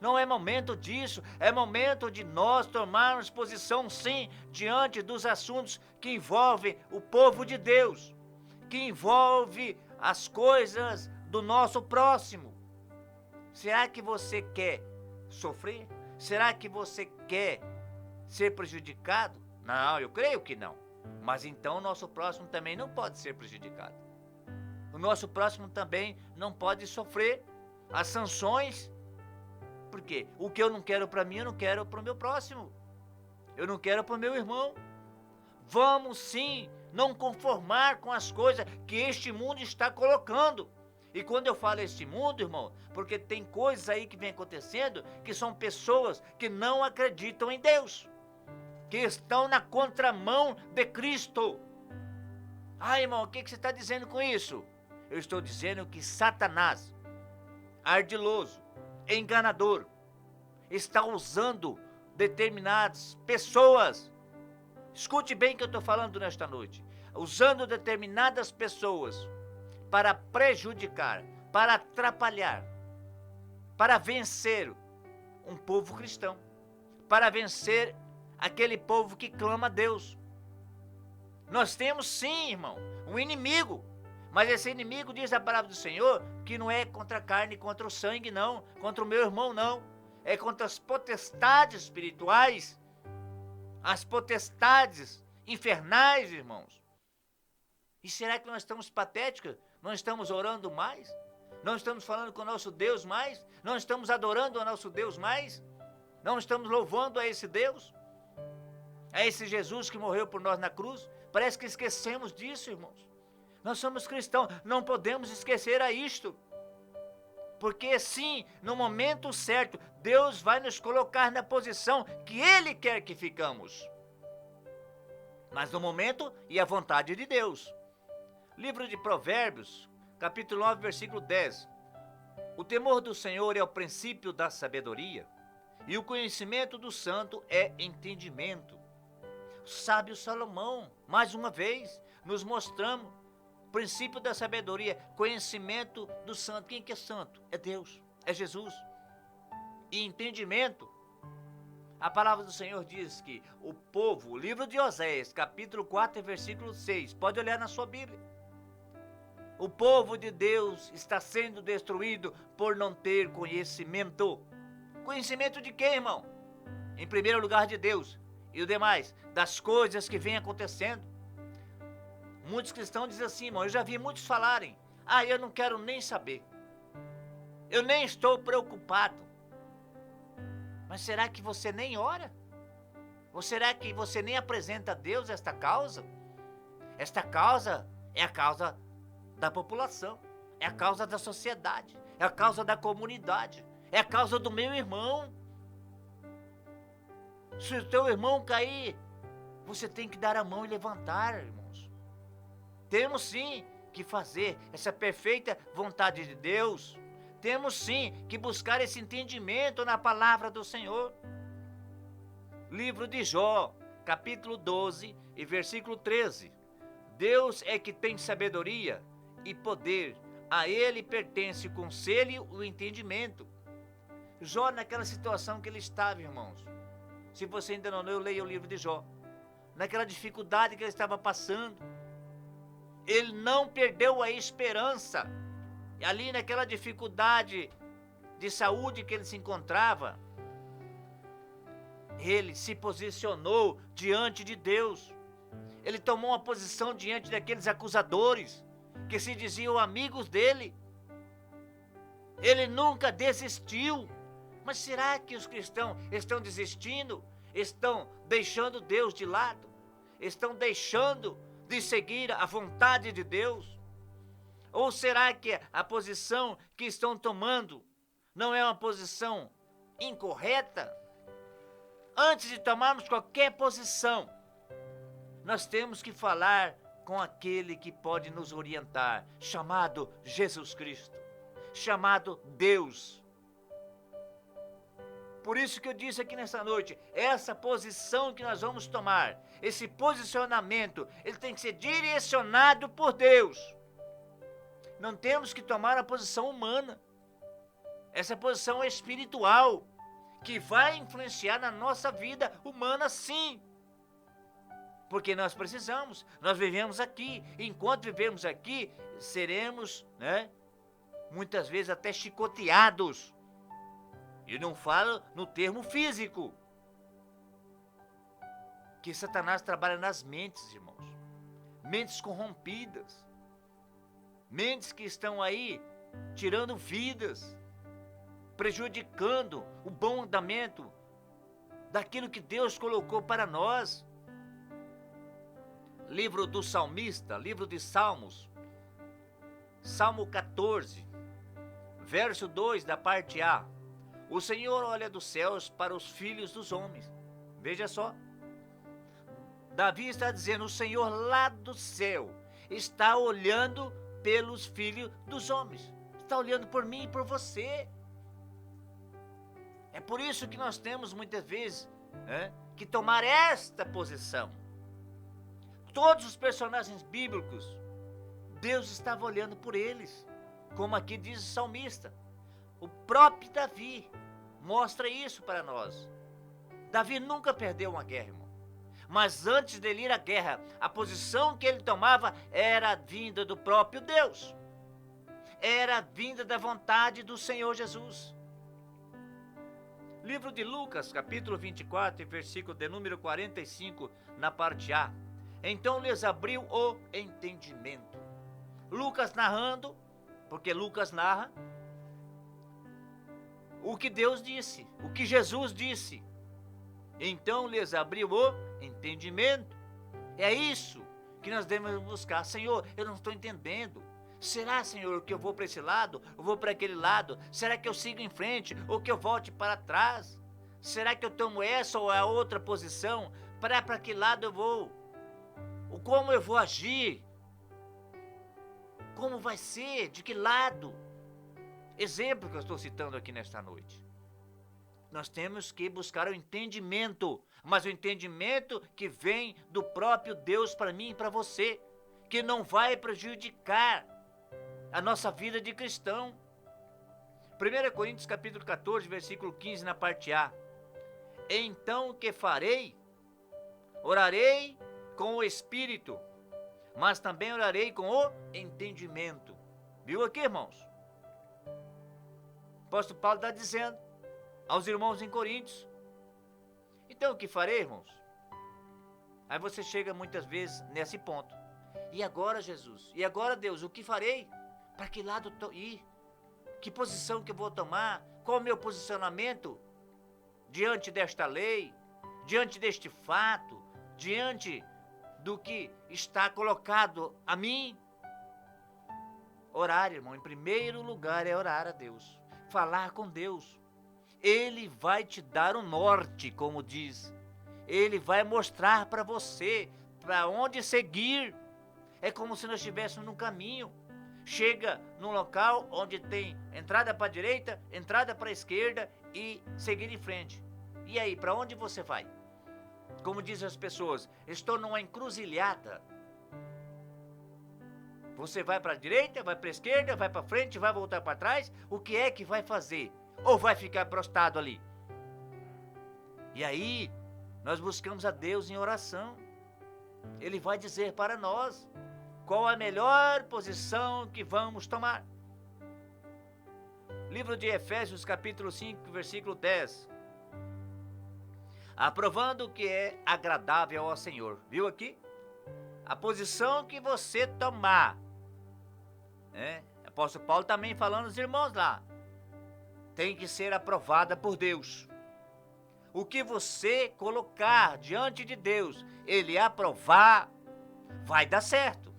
não é momento disso, é momento de nós tomarmos posição sim, diante dos assuntos que envolvem o povo de Deus, que envolve as coisas do nosso próximo. Será que você quer sofrer? Será que você quer ser prejudicado? Não, eu creio que não. Mas então o nosso próximo também não pode ser prejudicado. O nosso próximo também não pode sofrer as sanções. Por quê? O que eu não quero para mim, eu não quero para o meu próximo. Eu não quero para o meu irmão. Vamos sim não conformar com as coisas que este mundo está colocando. E quando eu falo este mundo, irmão, porque tem coisas aí que vem acontecendo que são pessoas que não acreditam em Deus, que estão na contramão de Cristo. Ah, irmão, o que você está dizendo com isso? Eu estou dizendo que Satanás, ardiloso, enganador, está usando determinadas pessoas. Escute bem o que eu estou falando nesta noite. Usando determinadas pessoas para prejudicar, para atrapalhar, para vencer um povo cristão, para vencer aquele povo que clama a Deus. Nós temos sim, irmão, um inimigo, mas esse inimigo, diz a palavra do Senhor, que não é contra a carne, contra o sangue, não, contra o meu irmão, não, é contra as potestades espirituais, as potestades infernais, irmãos. E será que nós estamos patéticos? Não estamos orando mais? Não estamos falando com o nosso Deus mais? Não estamos adorando o nosso Deus mais? Não estamos louvando a esse Deus? A esse Jesus que morreu por nós na cruz? Parece que esquecemos disso, irmãos. Nós somos cristãos, não podemos esquecer a isto. Porque sim, no momento certo, Deus vai nos colocar na posição que Ele quer que ficamos. mas no momento e a vontade de Deus. Livro de Provérbios, capítulo 9, versículo 10. O temor do Senhor é o princípio da sabedoria, e o conhecimento do santo é entendimento. O sábio Salomão, mais uma vez, nos mostramos o princípio da sabedoria, conhecimento do santo. Quem que é santo? É Deus, é Jesus. E entendimento, a palavra do Senhor diz que o povo, o livro de Oséias, capítulo 4, versículo 6, pode olhar na sua Bíblia. O povo de Deus está sendo destruído por não ter conhecimento. Conhecimento de quem, irmão? Em primeiro lugar de Deus. E o demais, das coisas que vêm acontecendo. Muitos cristãos dizem assim, irmão, eu já vi muitos falarem, eu não quero nem saber. Eu nem estou preocupado. Mas será que você nem ora? Ou será que você nem apresenta a Deus esta causa? Esta causa é a causa da população, é a causa da sociedade, é a causa da comunidade, é a causa do meu irmão. Se o teu irmão cair, você tem que dar a mão e levantar, irmãos. Temos sim que fazer essa perfeita vontade de Deus. Temos sim que buscar esse entendimento na palavra do Senhor. Livro de Jó, capítulo 12 e versículo 13. Deus é que tem sabedoria e poder, a ele pertence o conselho e o entendimento. Jó, naquela situação que ele estava, irmãos, se você ainda não leu, leia o livro de Jó. Naquela dificuldade que ele estava passando, ele não perdeu a esperança. E ali naquela dificuldade de saúde que ele se encontrava, ele se posicionou diante de Deus. Ele tomou uma posição diante daqueles acusadores que se diziam amigos dele. Ele nunca desistiu. Mas será que os cristãos estão desistindo? Estão deixando Deus de lado? Estão deixando de seguir a vontade de Deus? Ou será que a posição que estão tomando não é uma posição incorreta? Antes de tomarmos qualquer posição, nós temos que falar com aquele que pode nos orientar, chamado Jesus Cristo, chamado Deus. Por isso que eu disse aqui nessa noite, essa posição que nós vamos tomar, esse posicionamento, ele tem que ser direcionado por Deus. Não temos que tomar a posição humana. Essa posição é espiritual, que vai influenciar na nossa vida humana, sim. Porque nós precisamos, nós vivemos aqui. Enquanto vivemos aqui, seremos, muitas vezes até chicoteados. E não falo no termo físico. Que Satanás trabalha nas mentes, irmãos. Mentes corrompidas. Mentes que estão aí tirando vidas, prejudicando o bom andamento daquilo que Deus colocou para nós. Livro do salmista, livro de Salmos, Salmo 14, verso 2 da parte A. O Senhor olha dos céus para os filhos dos homens. Veja só. Davi está dizendo, o Senhor lá do céu está olhando pelos filhos dos homens. Está olhando por mim e por você. É por isso que nós temos muitas vezes que tomar esta posição. Todos os personagens bíblicos, Deus estava olhando por eles, como aqui diz o salmista. O próprio Davi mostra isso para nós. Davi nunca perdeu uma guerra, irmão. Mas antes dele ir à guerra, a posição que ele tomava era vinda do próprio Deus. Era vinda da vontade do Senhor Jesus. Livro de Lucas, capítulo 24, versículo de número 45, na parte A. Então lhes abriu o entendimento. Lucas narrando, porque Lucas narra o que Deus disse, o que Jesus disse. Então lhes abriu o entendimento. É isso que nós devemos buscar. Senhor, eu não estou entendendo. Será, Senhor, que eu vou para esse lado? Eu vou para aquele lado? Será que eu sigo em frente ou que eu volte para trás? Será que eu tomo essa ou a outra posição? Para que lado eu vou? como eu vou agir, como vai ser, de que lado. Exemplo que eu estou citando aqui nesta noite. Nós temos que buscar o entendimento, mas o entendimento que vem do próprio Deus para mim e para você, que não vai prejudicar a nossa vida de cristão. 1 Coríntios capítulo 14, versículo 15, na parte A. Então o que farei? Orarei com o Espírito, mas também orarei com o entendimento. Viu aqui, irmãos? O apóstolo Paulo está dizendo aos irmãos em Coríntios. Então o que farei, irmãos? Aí você chega muitas vezes nesse ponto. E agora, Jesus? E agora, Deus? O que farei? Para que lado ir? Que posição que eu vou tomar? Qual o meu posicionamento diante desta lei? Diante deste fato? Diante do que está colocado a mim? Orar, irmão, em primeiro lugar é orar a Deus. Falar com Deus. Ele vai te dar o norte, como diz. Ele vai mostrar para você para onde seguir. É como se nós estivéssemos num caminho. Chega num local onde tem entrada para a direita, entrada para a esquerda e seguir em frente. E aí, para onde você vai? Como dizem as pessoas, estou numa encruzilhada. Você vai para a direita, vai para a esquerda, vai para frente, vai voltar para trás. O que é que vai fazer? Ou vai ficar prostrado ali? E aí, nós buscamos a Deus em oração. Ele vai dizer para nós qual a melhor posição que vamos tomar. Livro de Efésios, capítulo 5, versículo 10. Aprovando o que é agradável ao Senhor. Viu aqui? A posição que você tomar. Apóstolo Paulo também falando aos irmãos lá. Tem que ser aprovada por Deus. O que você colocar diante de Deus, Ele aprovar, vai dar certo.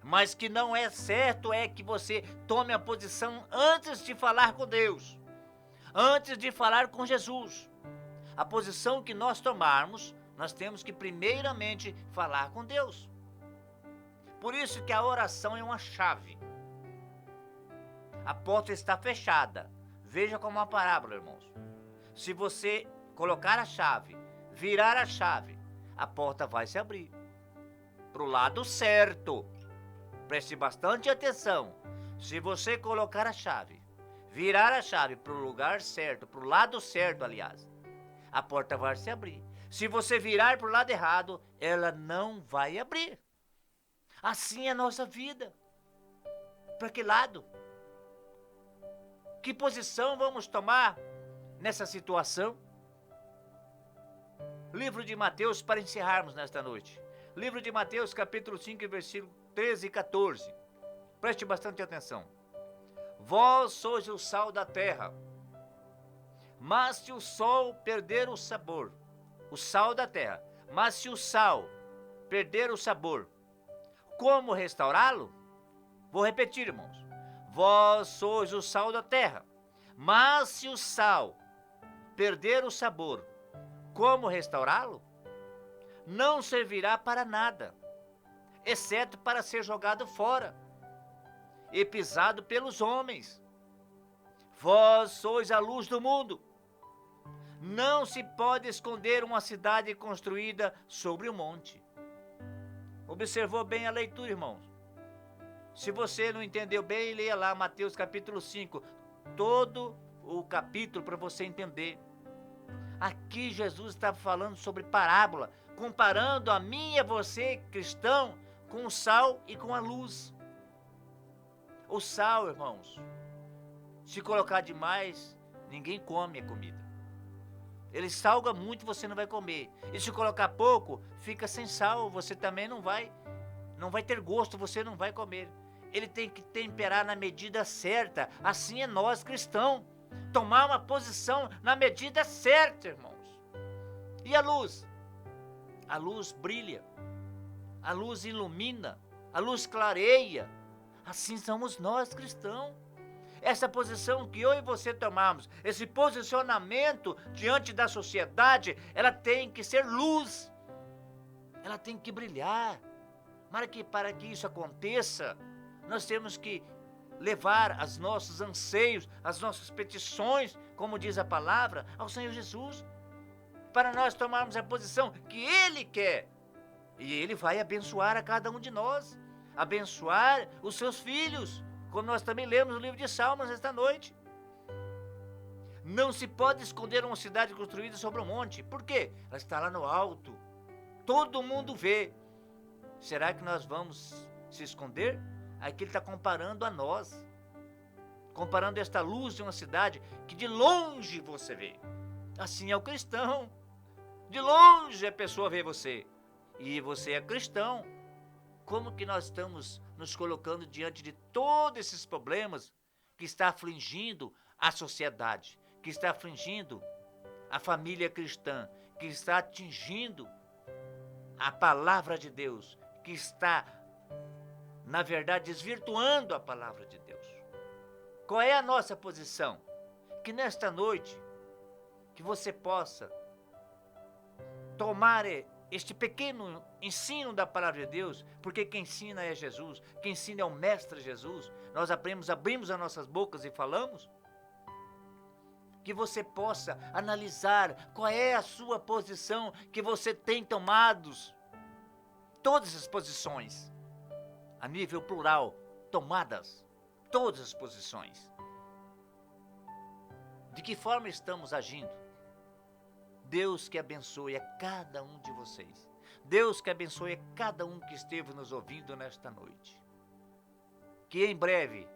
Mas que não é certo é que você tome a posição antes de falar com Deus. Antes de falar com Jesus. A posição que nós tomarmos, nós temos que primeiramente falar com Deus. Por isso que a oração é uma chave. A porta está fechada. Veja como uma parábola, irmãos. Se você colocar a chave, virar a chave, a porta vai se abrir. Para o lado certo. Preste bastante atenção. Se você colocar a chave, virar a chave para o lugar certo, para o lado certo, aliás, a porta vai se abrir. Se você virar para o lado errado, ela não vai abrir. Assim é a nossa vida. Para que lado? Que posição vamos tomar nessa situação? Livro de Mateus, para encerrarmos nesta noite. Livro de Mateus, capítulo 5, versículo 13 e 14. Preste bastante atenção. Vós sois o sal da terra. Mas se o sol perder o sabor, o sal da terra, mas se o sal perder o sabor, como restaurá-lo? Vou repetir, irmãos. Vós sois o sal da terra, mas se o sal perder o sabor, como restaurá-lo? Não servirá para nada, exceto para ser jogado fora e pisado pelos homens. Vós sois a luz do mundo. Não se pode esconder uma cidade construída sobre um monte. Observou bem a leitura, irmãos? Se você não entendeu bem, leia lá Mateus capítulo 5, todo o capítulo para você entender. Aqui Jesus estava falando sobre parábola, comparando a mim e a você, cristão, com o sal e com a luz. O sal, irmãos, se colocar demais, ninguém come a comida. Ele salga muito, você não vai comer. E se colocar pouco, fica sem sal, você também não vai ter gosto, você não vai comer. Ele tem que temperar na medida certa. Assim é nós, cristãos. Tomar uma posição na medida certa, irmãos. E a luz? A luz brilha. A luz ilumina. A luz clareia. Assim somos nós, cristãos. Essa posição que eu e você tomamos, esse posicionamento diante da sociedade, ela tem que ser luz. ela tem que brilhar. Para que isso aconteça, nós temos que levar os nossos anseios, as nossas petições, como diz a palavra, ao Senhor Jesus, para nós tomarmos a posição que Ele quer. E Ele vai abençoar a cada um de nós, abençoar os seus filhos, como nós também lemos no livro de Salmos esta noite. Não se pode esconder uma cidade construída sobre um monte. Por quê? Ela está lá no alto. Todo mundo vê. Será que nós vamos se esconder? Aqui ele está comparando a nós. Comparando esta luz de uma cidade que de longe você vê. Assim é o cristão. De longe a pessoa vê você. E você é cristão. Como que nós estamos nos colocando diante de todos esses problemas que está afligindo a sociedade, que está afligindo a família cristã, que está atingindo a palavra de Deus, que está, na verdade, desvirtuando a palavra de Deus? Qual é a nossa posição? Que nesta noite, que você possa tomar este pequeno ensino da palavra de Deus, porque quem ensina é Jesus, quem ensina é o Mestre Jesus. Nós abrimos as nossas bocas e falamos. Que você possa analisar qual é a sua posição, que você tem tomado, todas as posições, a nível plural, tomadas, todas as posições. De que forma estamos agindo? Deus que abençoe a cada um de vocês. Deus que abençoe a cada um que esteve nos ouvindo nesta noite. Que em breve,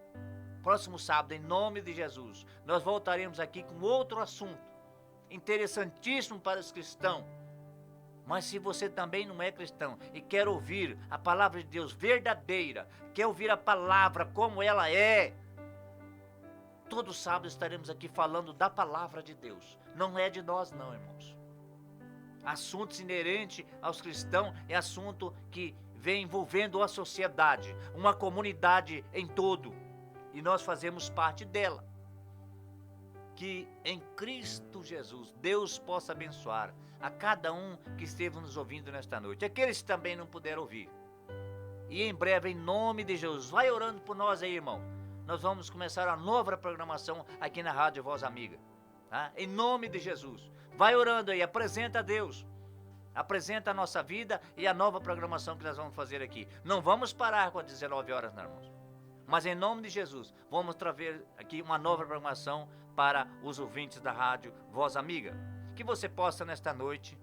próximo sábado, em nome de Jesus, nós voltaremos aqui com outro assunto interessantíssimo para os cristãos. Mas se você também não é cristão e quer ouvir a palavra de Deus verdadeira, quer ouvir a palavra como ela é, todo sábado estaremos aqui falando da palavra de Deus. Não é de nós não, irmãos. Assuntos inerentes aos cristãos é assunto que vem envolvendo a sociedade, uma comunidade em todo. E nós fazemos parte dela. Que em Cristo Jesus, Deus possa abençoar a cada um que esteve nos ouvindo nesta noite. Aqueles que também não puderam ouvir. E em breve, em nome de Jesus, vai orando por nós aí, irmão. Nós vamos começar a nova programação aqui na Rádio Voz Amiga. Tá? Em nome de Jesus. Vai orando aí, apresenta a Deus. Apresenta a nossa vida e a nova programação que nós vamos fazer aqui. Não vamos parar com as 19 horas, não, irmãos. Mas em nome de Jesus, vamos trazer aqui uma nova programação para os ouvintes da Rádio Voz Amiga. Que você possa nesta noite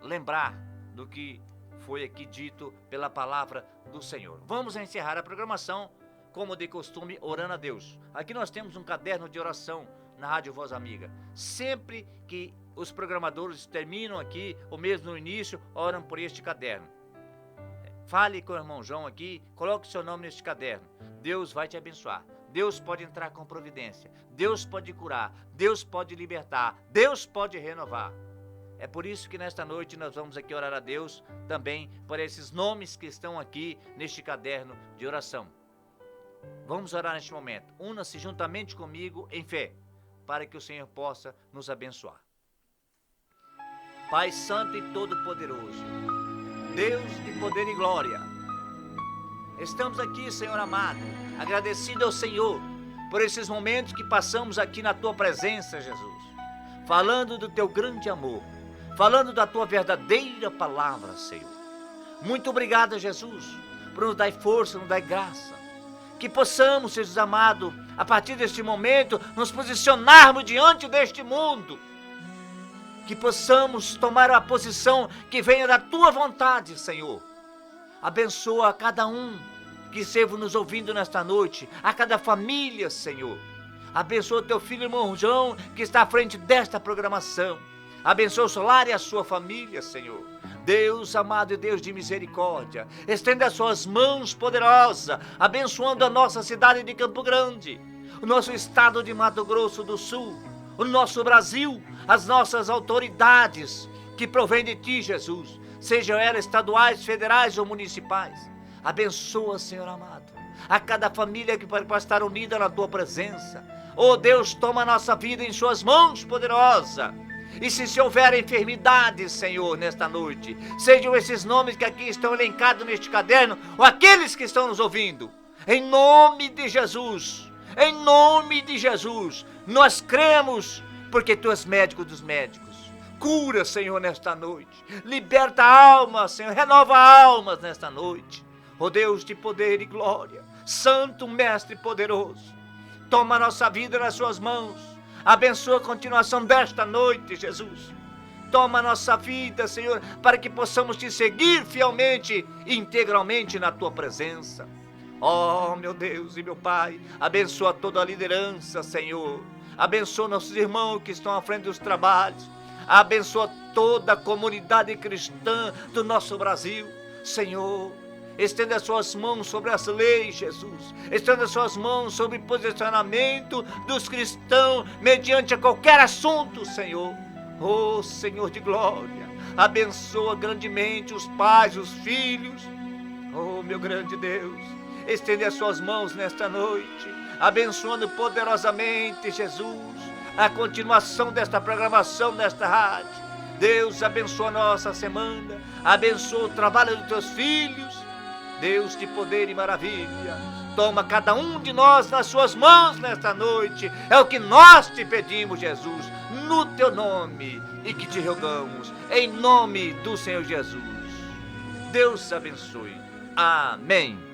lembrar do que foi aqui dito pela palavra do Senhor. Vamos encerrar a programação, como de costume, orando a Deus. Aqui nós temos um caderno de oração na Rádio Voz Amiga. Sempre que os programadores terminam aqui, ou mesmo no início, oram por este caderno. Fale com o irmão João aqui, coloque o seu nome neste caderno. Deus vai te abençoar. Deus pode entrar com providência. Deus pode curar. Deus pode libertar. Deus pode renovar. É por isso que nesta noite nós vamos aqui orar a Deus também por esses nomes que estão aqui neste caderno de oração. Vamos orar neste momento. Una-se juntamente comigo em fé, para que o Senhor possa nos abençoar. Pai Santo e Todo-Poderoso, Deus de poder e glória, estamos aqui, Senhor amado, agradecido ao Senhor por esses momentos que passamos aqui na Tua presença, Jesus, falando do Teu grande amor, falando da Tua verdadeira palavra, Senhor. Muito obrigado, Jesus, por nos dar força, nos dar graça, que possamos, Jesus amado, a partir deste momento, nos posicionarmos diante deste mundo, que possamos tomar a posição que venha da Tua vontade, Senhor. Abençoa a cada um que esteve nos ouvindo nesta noite, a cada família, Senhor. Abençoa o Teu filho, irmão João, que está à frente desta programação. Abençoa o Solar e a sua família, Senhor. Deus amado e Deus de misericórdia, estenda as suas mãos poderosas, abençoando a nossa cidade de Campo Grande, o nosso estado de Mato Grosso do Sul, o nosso Brasil, as nossas autoridades que provém de Ti, Jesus, sejam elas estaduais, federais ou municipais. Abençoa, Senhor amado, a cada família que pode estar unida na Tua presença. Oh Deus, toma a nossa vida em Suas mãos poderosas E se houver enfermidade, Senhor, nesta noite, sejam esses nomes que aqui estão elencados neste caderno, ou aqueles que estão nos ouvindo, em nome de Jesus, nós cremos, porque Tu és médico dos médicos. Cura, Senhor, nesta noite. Liberta almas, Senhor. Renova almas nesta noite. Ó Deus de poder e glória, Santo Mestre poderoso, toma a nossa vida nas Suas mãos. Abençoa a continuação desta noite, Jesus. Toma a nossa vida, Senhor, para que possamos Te seguir fielmente e integralmente na Tua presença. Ó, meu Deus e meu Pai, abençoa toda a liderança, Senhor. Abençoa nossos irmãos que estão à frente dos trabalhos. Abençoa toda a comunidade cristã do nosso Brasil. Senhor, estenda as Suas mãos sobre as leis, Jesus. Estenda as Suas mãos sobre o posicionamento dos cristãos mediante qualquer assunto, Senhor. Oh, Senhor de glória, abençoa grandemente os pais, os filhos. Oh, meu grande Deus, estende as Suas mãos nesta noite, abençoando poderosamente, Jesus, a continuação desta programação desta rádio. Deus, abençoa a nossa semana, abençoa o trabalho dos Teus filhos. Deus de poder e maravilha, toma cada um de nós nas Suas mãos nesta noite. É o que nós Te pedimos, Jesus, no Teu nome, e que Te rogamos, em nome do Senhor Jesus. Deus abençoe. Amém.